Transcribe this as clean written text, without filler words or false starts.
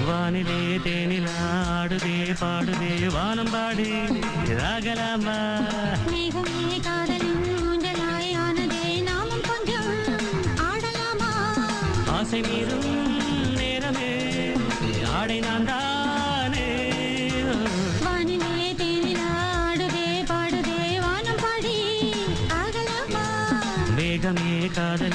வானிலே தேனிலாடுதே பாடுதே வானம் பாடி ராகலாமா மேகமே காதலின் ஊஞ்சலாய் ஆனதே நாமும் கொஞ்சம் ஆடலாமா ஆசை மீறும் நேரமே ஆடை நான் தானே வானிலே தேனிலாடுதே பாடுதே வானம் பாடி ஆகலாமா மேகமே காதல்